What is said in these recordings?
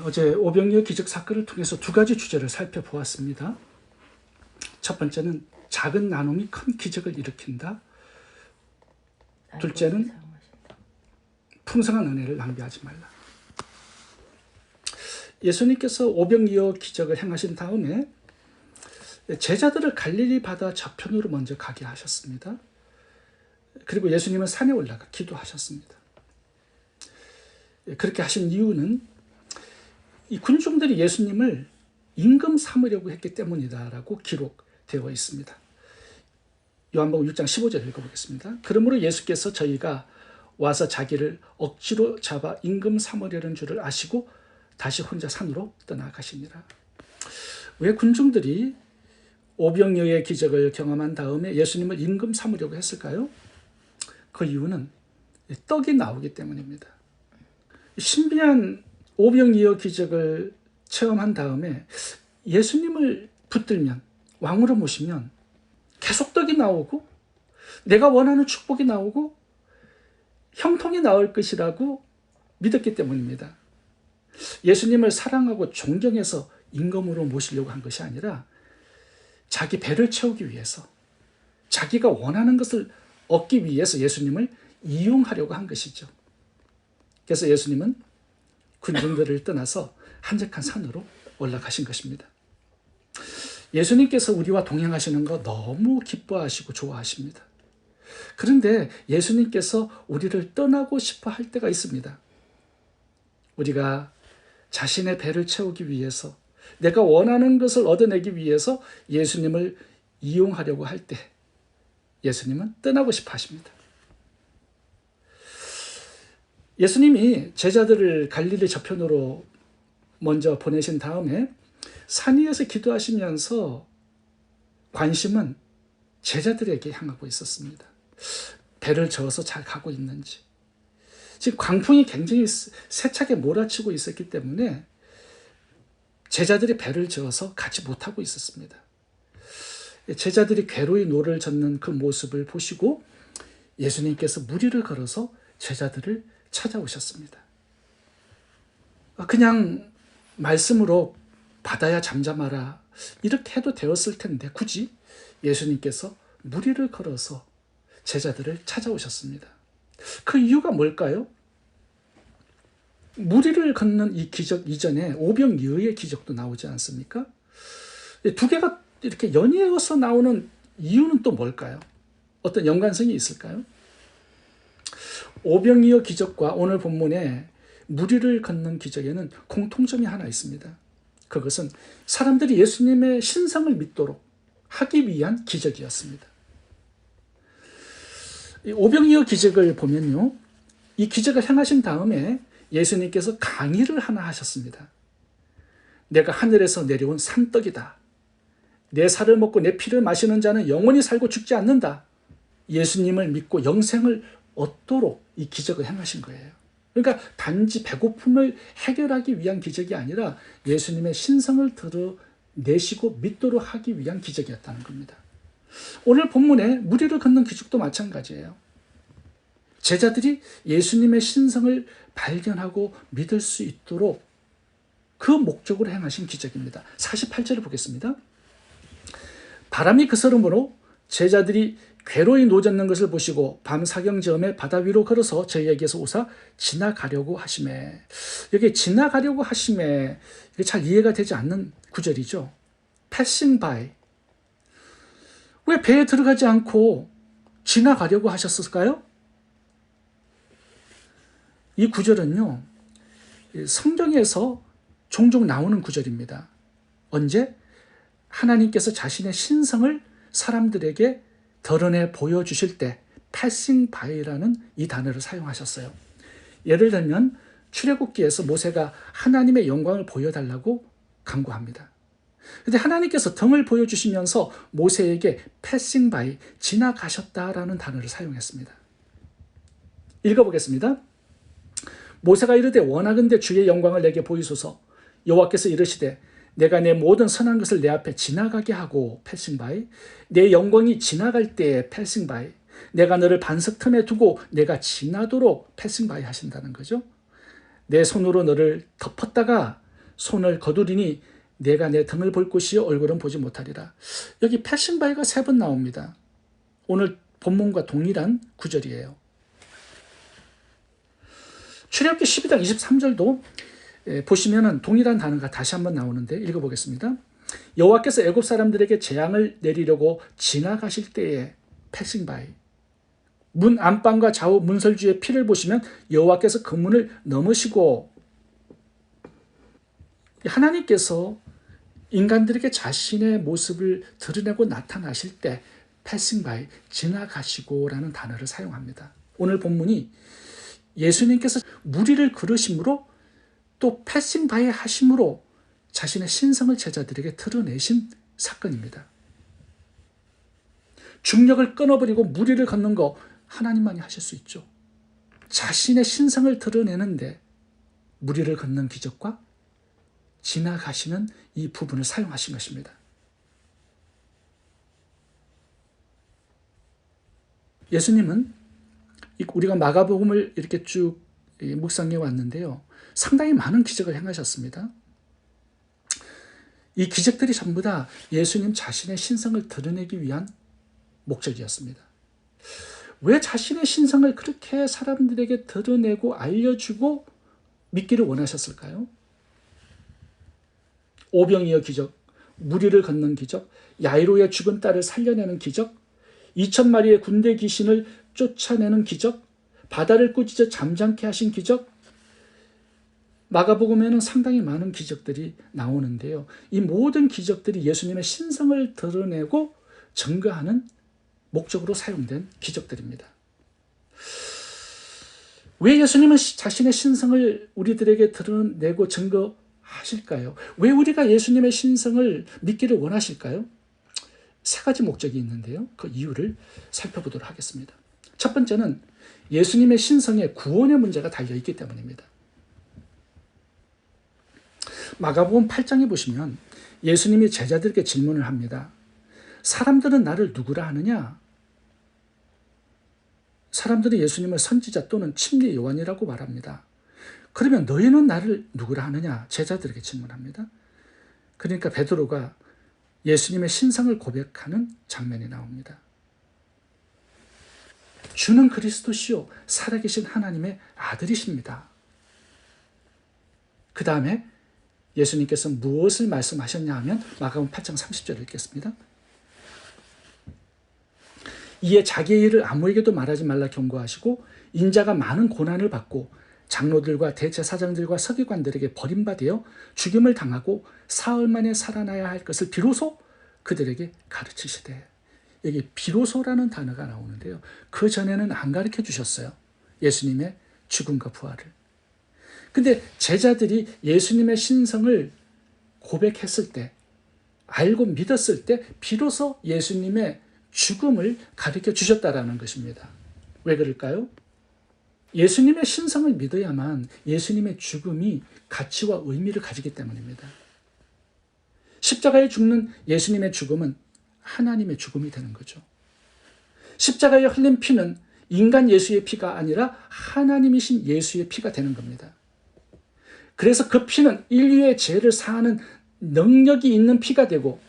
어제 오병이어 기적 사건을 통해서 두 가지 주제를 살펴보았습니다. 첫 번째는 작은 나눔이 큰 기적을 일으킨다. 둘째는 풍성한 은혜를 낭비하지 말라. 예수님께서 오병이어 기적을 행하신 다음에 제자들을 갈릴리 바다 저편으로 먼저 가게 하셨습니다. 그리고 예수님은 산에 올라가 기도하셨습니다. 그렇게 하신 이유는 이 군중들이 예수님을 임금 삼으려고 했기 때문이다라고 기록되어 있습니다. 요한복음 6장 15절 읽어보겠습니다. 그러므로 예수께서 저희가 와서 자기를 억지로 잡아 임금 삼으려는 줄을 아시고 다시 혼자 산으로 떠나가시니라. 왜 군중들이 오병이어의 기적을 경험한 다음에 예수님을 임금 삼으려고 했을까요? 그 이유는 떡이 나오기 때문입니다. 신비한 오병이어 기적을 체험한 다음에 예수님을 붙들면, 왕으로 모시면 계속 떡이 나오고 내가 원하는 축복이 나오고 형통이 나올 것이라고 믿었기 때문입니다. 예수님을 사랑하고 존경해서 임금으로 모시려고 한 것이 아니라 자기 배를 채우기 위해서, 자기가 원하는 것을 얻기 위해서 예수님을 이용하려고 한 것이죠. 그래서 예수님은 군중들을 떠나서 한적한 산으로 올라가신 것입니다. 예수님께서 우리와 동행하시는 거 너무 기뻐하시고 좋아하십니다. 그런데 예수님께서 우리를 떠나고 싶어 할 때가 있습니다. 우리가 자신의 배를 채우기 위해서, 내가 원하는 것을 얻어내기 위해서 예수님을 이용하려고 할 때 예수님은 떠나고 싶어 하십니다. 예수님이 제자들을 갈릴리 저편으로 먼저 보내신 다음에 산 위에서 기도하시면서 관심은 제자들에게 향하고 있었습니다. 배를 저어서 잘 가고 있는지. 지금 광풍이 굉장히 세차게 몰아치고 있었기 때문에 제자들이 배를 저어서 가지 못하고 있었습니다. 제자들이 괴로이 노를 젓는 그 모습을 보시고 예수님께서 무리를 걸어서 제자들을 찾아오셨습니다. 그냥 말씀으로 바다야 잠잠하라 이렇게 해도 되었을 텐데 굳이 예수님께서 무리를 걸어서 제자들을 찾아오셨습니다. 그 이유가 뭘까요? 무리를 걷는 이 기적 이전에 오병이어의 기적도 나오지 않습니까? 두 개가 이렇게 연이어서 나오는 이유는 또 뭘까요? 어떤 연관성이 있을까요? 오병이어 기적과 오늘 본문의 무리를 걷는 기적에는 공통점이 하나 있습니다. 그것은 사람들이 예수님의 신성을 믿도록 하기 위한 기적이었습니다. 이 오병이어 기적을 보면요, 이 기적을 행하신 다음에 예수님께서 강의를 하나 하셨습니다. 내가 하늘에서 내려온 산떡이다. 내 살을 먹고 내 피를 마시는 자는 영원히 살고 죽지 않는다. 예수님을 믿고 영생을 얻도록 이 기적을 행하신 거예요. 그러니까 단지 배고픔을 해결하기 위한 기적이 아니라 예수님의 신성을 드러내시고 믿도록 하기 위한 기적이었다는 겁니다. 오늘 본문에 무리를 걷는 기적도 마찬가지예요. 제자들이 예수님의 신성을 발견하고 믿을 수 있도록 그 목적으로 행하신 기적입니다. 48절을 보겠습니다. 바람이 그스름으로 제자들이 괴로이 노젓는 것을 보시고 밤 사경즈음에 바다 위로 걸어서 저희에게서 오사 지나가려고 하시매. 여기 지나가려고 하시매, 이게 잘 이해가 되지 않는 구절이죠. passing by. 왜 배에 들어가지 않고 지나가려고 하셨을까요? 이 구절은요, 성경에서 종종 나오는 구절입니다. 언제? 하나님께서 자신의 신성을 사람들에게 드러내 보여주실 때 passing by라는 이 단어를 사용하셨어요. 예를 들면 출애굽기에서 모세가 하나님의 영광을 보여달라고 간구합니다. 그런데 하나님께서 등을 보여주시면서 모세에게 passing by, 지나가셨다라는 단어를 사용했습니다. 읽어보겠습니다. 모세가 이르되 원하건대 주의 영광을 내게 보이소서. 여호와께서 이르시되 내가 내 모든 선한 것을 내 앞에 지나가게 하고 passing by, 내 영광이 지나갈 때에 passing by, 내가 너를 반석 틈에 두고 내가 지나도록 passing by 하신다는 거죠. 내 손으로 너를 덮었다가 손을 거두리니 내가 내 등을 볼 곳이요 얼굴은 보지 못하리라. 여기 패싱 바이가 3번 나옵니다. 오늘 본문과 동일한 구절이에요. 출애굽기 12장 23절도 보시면은 동일한 단어가 다시 한번 나오는데 읽어보겠습니다. 여호와께서 애굽 사람들에게 재앙을 내리려고 지나가실 때에 패싱 바이 문 안방과 좌우 문설주의 피를 보시면 여호와께서 그 문을 넘으시고 하나님께서 인간들에게 자신의 모습을 드러내고 나타나실 때 패싱 바이 지나가시고 라는 단어를 사용합니다. 오늘 본문이 예수님께서 무리를 그르심으로 또 패싱 바이 하심으로 자신의 신성을 제자들에게 드러내신 사건입니다. 중력을 끊어버리고 무리를 걷는 거 하나님만이 하실 수 있죠. 자신의 신성을 드러내는데 무리를 걷는 기적과 지나가시는 이 부분을 사용하신 것입니다. 예수님은 우리가 마가복음을 이렇게 쭉 묵상해 왔는데요. 상당히 많은 기적을 행하셨습니다. 이 기적들이 전부 다 예수님 자신의 신성을 드러내기 위한 목적이었습니다. 왜 자신의 신성을 그렇게 사람들에게 드러내고 알려주고 믿기를 원하셨을까요? 오병이어 기적, 무리를 걷는 기적, 야이로의 죽은 딸을 살려내는 기적, 2,000마리의 군대 귀신을 쫓아내는 기적, 바다를 꾸짖어 잠잠케 하신 기적, 마가복음에는 상당히 많은 기적들이 나오는데요. 이 모든 기적들이 예수님의 신성을 드러내고 증거하는 목적으로 사용된 기적들입니다. 왜 예수님은 자신의 신성을 우리들에게 드러내고 증거하실까요? 왜 우리가 예수님의 신성을 믿기를 원하실까요? 3가지 목적이 있는데요. 그 이유를 살펴보도록 하겠습니다. 첫 번째는 예수님의 신성에 구원의 문제가 달려있기 때문입니다. 마가복음 8장에 보시면 예수님이 제자들에게 질문을 합니다. 사람들은 나를 누구라 하느냐? 사람들은 예수님을 선지자 또는 침례 요한이라고 말합니다. 그러면 너희는 나를 누구라 하느냐? 제자들에게 질문합니다. 그러니까 베드로가 예수님의 신성을 고백하는 장면이 나옵니다. 주는 그리스도시요 살아계신 하나님의 아들이십니다. 그 다음에 예수님께서 무엇을 말씀하셨냐 하면 마가복음 8장 30절을 읽겠습니다. 이에 자기의 일을 아무에게도 말하지 말라 경고하시고 인자가 많은 고난을 받고 장로들과 대제사장들과 서기관들에게 버림받아 죽임을 당하고 사흘 만에 살아나야 할 것을 비로소 그들에게 가르치시되, 여기 비로소라는 단어가 나오는데요. 그 전에는 안 가르쳐 주셨어요. 예수님의 죽음과 부활을. 근데 제자들이 예수님의 신성을 고백했을 때, 알고 믿었을 때 비로소 예수님의 죽음을 가르쳐 주셨다라는 것입니다. 왜 그럴까요? 예수님의 신성을 믿어야만 예수님의 죽음이 가치와 의미를 가지기 때문입니다. 십자가에 죽는 예수님의 죽음은 하나님의 죽음이 되는 거죠. 십자가에 흘린 피는 인간 예수의 피가 아니라 하나님이신 예수의 피가 되는 겁니다. 그래서 그 피는 인류의 죄를 사하는 능력이 있는 피가 되고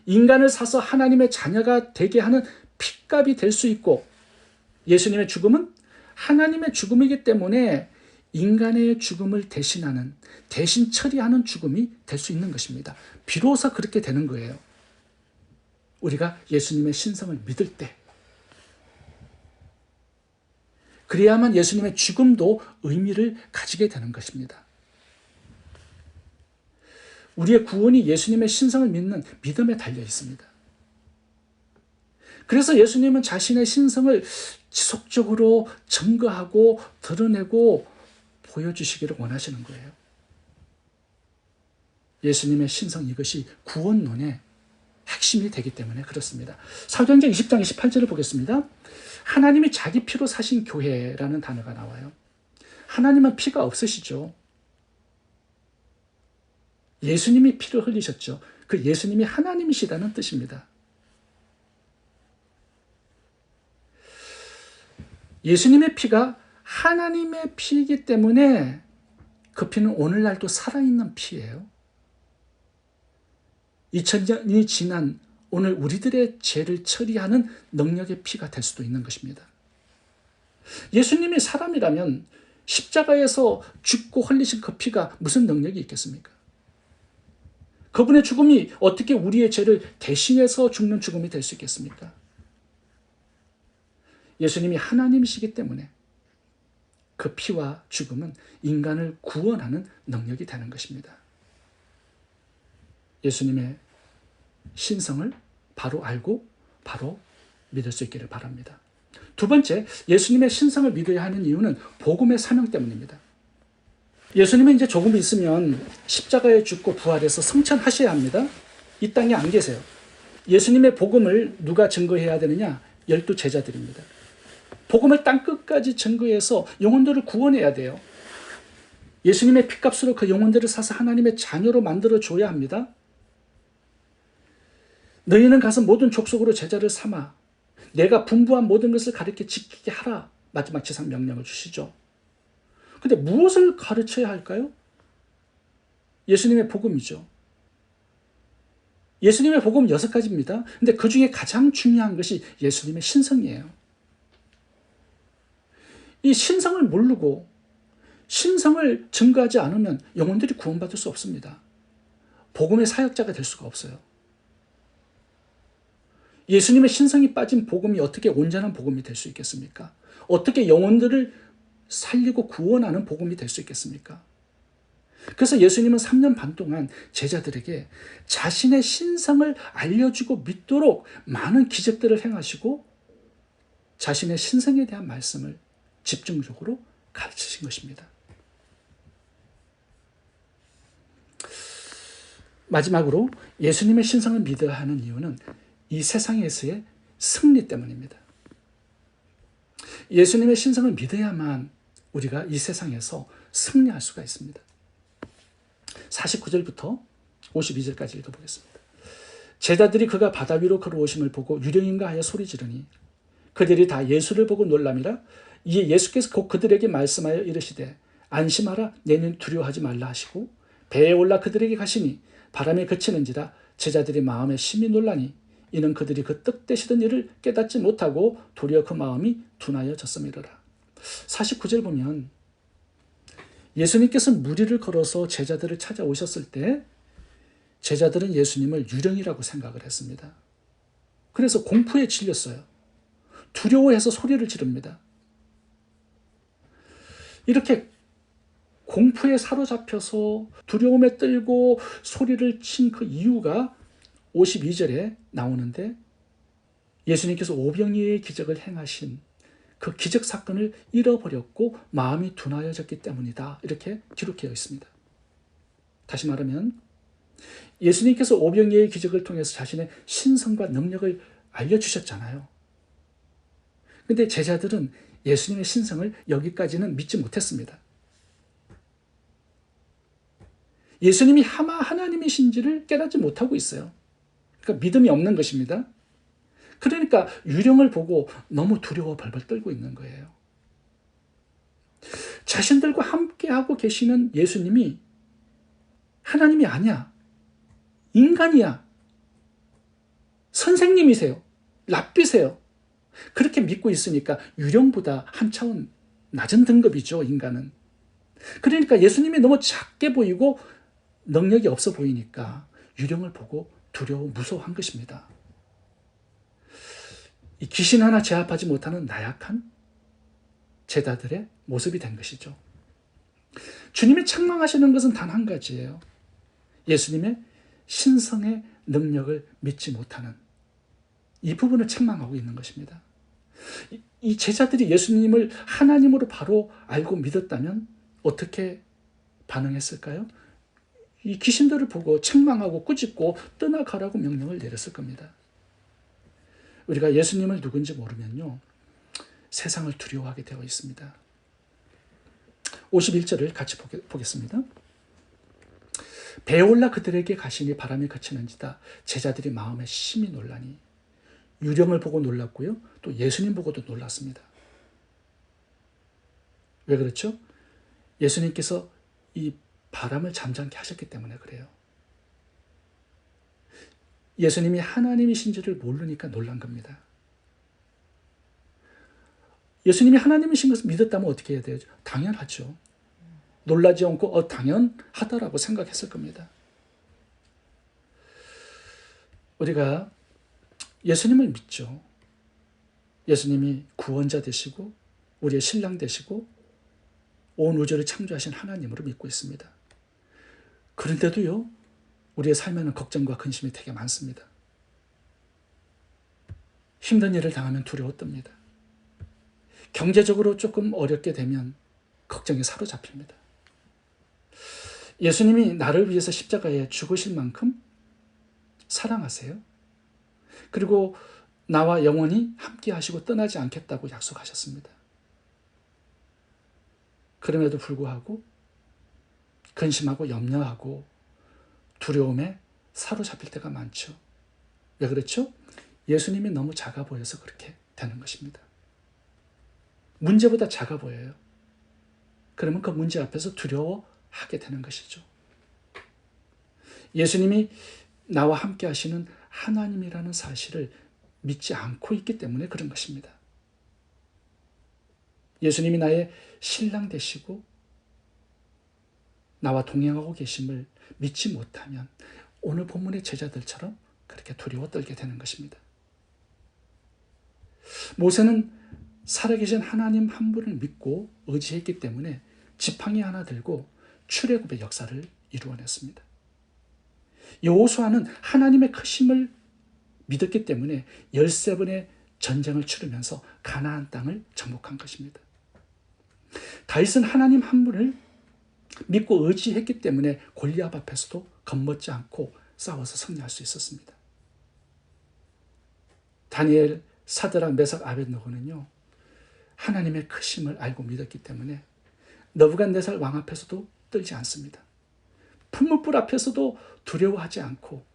인간을 사서 하나님의 자녀가 되게 하는 핏값이 될 수 있고, 예수님의 죽음은 하나님의 죽음이기 때문에 인간의 죽음을 대신하는, 대신 처리하는 죽음이 될 수 있는 것입니다. 비로소 그렇게 되는 거예요. 우리가 예수님의 신성을 믿을 때, 그래야만 예수님의 죽음도 의미를 가지게 되는 것입니다. 우리의 구원이 예수님의 신성을 믿는 믿음에 달려 있습니다. 그래서 예수님은 자신의 신성을 지속적으로 증거하고 드러내고 보여주시기를 원하시는 거예요. 예수님의 신성, 이것이 구원론의 핵심이 되기 때문에 그렇습니다. 사도행전 20장 28절을 보겠습니다. 하나님이 자기 피로 사신 교회라는 단어가 나와요. 하나님은 피가 없으시죠. 예수님이 피를 흘리셨죠. 그 예수님이 하나님이시다는 뜻입니다. 예수님의 피가 하나님의 피이기 때문에 그 피는 오늘날도 살아있는 피예요. 2000년이 지난 오늘 우리들의 죄를 처리하는 능력의 피가 될 수도 있는 것입니다. 예수님이 사람이라면 십자가에서 죽고 흘리신 그 피가 무슨 능력이 있겠습니까? 그분의 죽음이 어떻게 우리의 죄를 대신해서 죽는 죽음이 될 수 있겠습니까? 예수님이 하나님이시기 때문에 그 피와 죽음은 인간을 구원하는 능력이 되는 것입니다. 예수님의 신성을 바로 알고 바로 믿을 수 있기를 바랍니다. 두 번째, 예수님의 신성을 믿어야 하는 이유는 복음의 사명 때문입니다. 예수님은 이제 조금 있으면 십자가에 죽고 부활해서 승천하셔야 합니다. 이 땅에 안 계세요. 예수님의 복음을 누가 증거해야 되느냐? 12제자들입니다. 복음을 땅끝까지 증거해서 영혼들을 구원해야 돼요. 예수님의 피값으로 그 영혼들을 사서 하나님의 자녀로 만들어줘야 합니다. 너희는 가서 모든 족속으로 제자를 삼아 내가 분부한 모든 것을 가르쳐 지키게 하라. 마지막 지상 명령을 주시죠. 근데 무엇을 가르쳐야 할까요? 예수님의 복음이죠. 예수님의 복음 6가지입니다. 근데 그 중에 가장 중요한 것이 예수님의 신성이에요. 이 신성을 모르고 신성을 증거하지 않으면 영혼들이 구원받을 수 없습니다. 복음의 사역자가 될 수가 없어요. 예수님의 신성이 빠진 복음이 어떻게 온전한 복음이 될 수 있겠습니까? 어떻게 영혼들을 살리고 구원하는 복음이 될 수 있겠습니까? 그래서 예수님은 3년 반 동안 제자들에게 자신의 신성을 알려주고 믿도록 많은 기적들을 행하시고 자신의 신성에 대한 말씀을 집중적으로 가르치신 것입니다. 마지막으로 예수님의 신성을 믿어야 하는 이유는 이 세상에서의 승리 때문입니다. 예수님의 신성을 믿어야만 우리가 이 세상에서 승리할 수가 있습니다. 49절부터 52절까지 읽어보겠습니다. 제자들이 그가 바다 위로 걸어오심을 보고 유령인가 하여 소리 지르니 그들이 다 예수를 보고 놀람이라. 이에 예수께서 곧 그들에게 말씀하여 이르시되 안심하라, 내는 두려워하지 말라 하시고 배에 올라 그들에게 가시니 바람에 그치는지라. 제자들이 마음에 심히 놀라니 이는 그들이 그 뜻되시던 일을 깨닫지 못하고 도리어 그 마음이 둔하여졌음이로라. 49절 보면 예수님께서 무리를 걸어서 제자들을 찾아오셨을 때 제자들은 예수님을 유령이라고 생각을 했습니다. 그래서 공포에 질렸어요. 두려워해서 소리를 지릅니다. 이렇게 공포에 사로잡혀서 두려움에 떨고 소리를 친 그 이유가 52절에 나오는데 예수님께서 오병이어의 기적을 행하신 그 기적 사건을 잃어버렸고 마음이 둔하여졌기 때문이다. 이렇게 기록되어 있습니다. 다시 말하면 예수님께서 오병이어의 기적을 통해서 자신의 신성과 능력을 알려주셨잖아요. 근데 제자들은 예수님의 신성을 여기까지는 믿지 못했습니다. 예수님이 하나님이신지를 깨닫지 못하고 있어요. 그러니까 믿음이 없는 것입니다. 그러니까 유령을 보고 너무 두려워 벌벌 떨고 있는 거예요. 자신들과 함께하고 계시는 예수님이 하나님이 아니야. 인간이야. 선생님이세요. 랍비세요. 그렇게 믿고 있으니까 유령보다 한 차원 낮은 등급이죠, 인간은. 그러니까 예수님이 너무 작게 보이고 능력이 없어 보이니까 유령을 보고 두려워 무서워한 것입니다. 이 귀신 하나 제압하지 못하는 나약한 제자들의 모습이 된 것이죠. 주님이 책망하시는 것은 단 한 가지예요. 예수님의 신성의 능력을 믿지 못하는 이 부분을 책망하고 있는 것입니다. 이 제자들이 예수님을 하나님으로 바로 알고 믿었다면 어떻게 반응했을까요? 이 귀신들을 보고 책망하고 꾸짖고 떠나가라고 명령을 내렸을 겁니다. 우리가 예수님을 누군지 모르면요, 세상을 두려워하게 되어 있습니다. 51절을 같이 보겠습니다. 배에 올라 그들에게 가시니 바람이 그치는지다. 제자들이 마음에 심히 놀라니. 유령을 보고 놀랐고요, 또 예수님 보고도 놀랐습니다. 왜 그렇죠? 예수님께서 이 바람을 잠잠케 하셨기 때문에 그래요. 예수님이 하나님이신 줄을 모르니까 놀란 겁니다. 예수님이 하나님이신 것을 믿었다면 어떻게 해야 돼요? 당연하죠. 놀라지 않고 당연하다라고 생각했을 겁니다. 우리가 예수님을 믿죠. 예수님이 구원자 되시고 우리의 신랑 되시고 온 우주를 창조하신 하나님으로 믿고 있습니다. 그런데도요, 우리의 삶에는 걱정과 근심이 되게 많습니다. 힘든 일을 당하면 두려워 뜹니다. 경제적으로 조금 어렵게 되면 걱정에 사로잡힙니다. 예수님이 나를 위해서 십자가에 죽으실 만큼 사랑하세요. 그리고 나와 영원히 함께 하시고 떠나지 않겠다고 약속하셨습니다. 그럼에도 불구하고 근심하고 염려하고 두려움에 사로잡힐 때가 많죠. 왜 그렇죠? 예수님이 너무 작아 보여서 그렇게 되는 것입니다. 문제보다 작아 보여요. 그러면 그 문제 앞에서 두려워하게 되는 것이죠. 예수님이 나와 함께 하시는 하나님이라는 사실을 믿지 않고 있기 때문에 그런 것입니다. 예수님이 나의 신랑 되시고 나와 동행하고 계심을 믿지 못하면 오늘 본문의 제자들처럼 그렇게 두려워 떨게 되는 것입니다. 모세는 살아계신 하나님 한 분을 믿고 의지했기 때문에 지팡이 하나 들고 출애굽의 역사를 이루어냈습니다. 여호수아는 하나님의 크심을 믿었기 때문에 13번의 전쟁을 치르면서 가나안 땅을 정복한 것입니다. 다윗은 하나님 한 분을 믿고 의지했기 때문에 골리앗 앞에서도 겁먹지 않고 싸워서 승리할 수 있었습니다. 다니엘, 사드락, 메삭, 아벳느고는요, 하나님의 크심을 알고 믿었기 때문에 느부갓네살 왕 앞에서도 떨지 않습니다. 풀무불 앞에서도 두려워하지 않고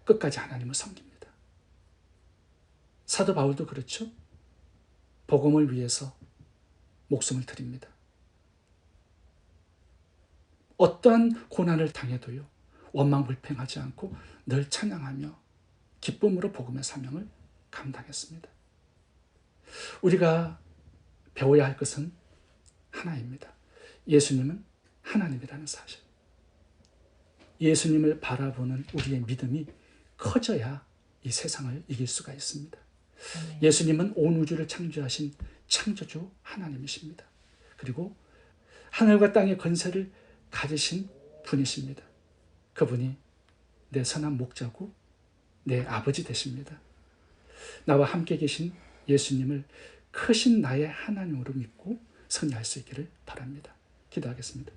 끝까지 하나님을 섬깁니다. 사도 바울도 그렇죠. 복음을 위해서 목숨을 드립니다. 어떠한 고난을 당해도요, 원망불평하지 않고 늘 찬양하며 기쁨으로 복음의 사명을 감당했습니다. 우리가 배워야 할 것은 하나입니다. 예수님은 하나님이라는 사실. 예수님을 바라보는 우리의 믿음이 커져야 이 세상을 이길 수가 있습니다. 예수님은 온 우주를 창조하신 창조주 하나님이십니다. 그리고 하늘과 땅의 권세를 가지신 분이십니다. 그분이 내 선한 목자고 내 아버지 되십니다. 나와 함께 계신 예수님을 크신 나의 하나님으로 믿고 승리할 수 있기를 바랍니다. 기도하겠습니다.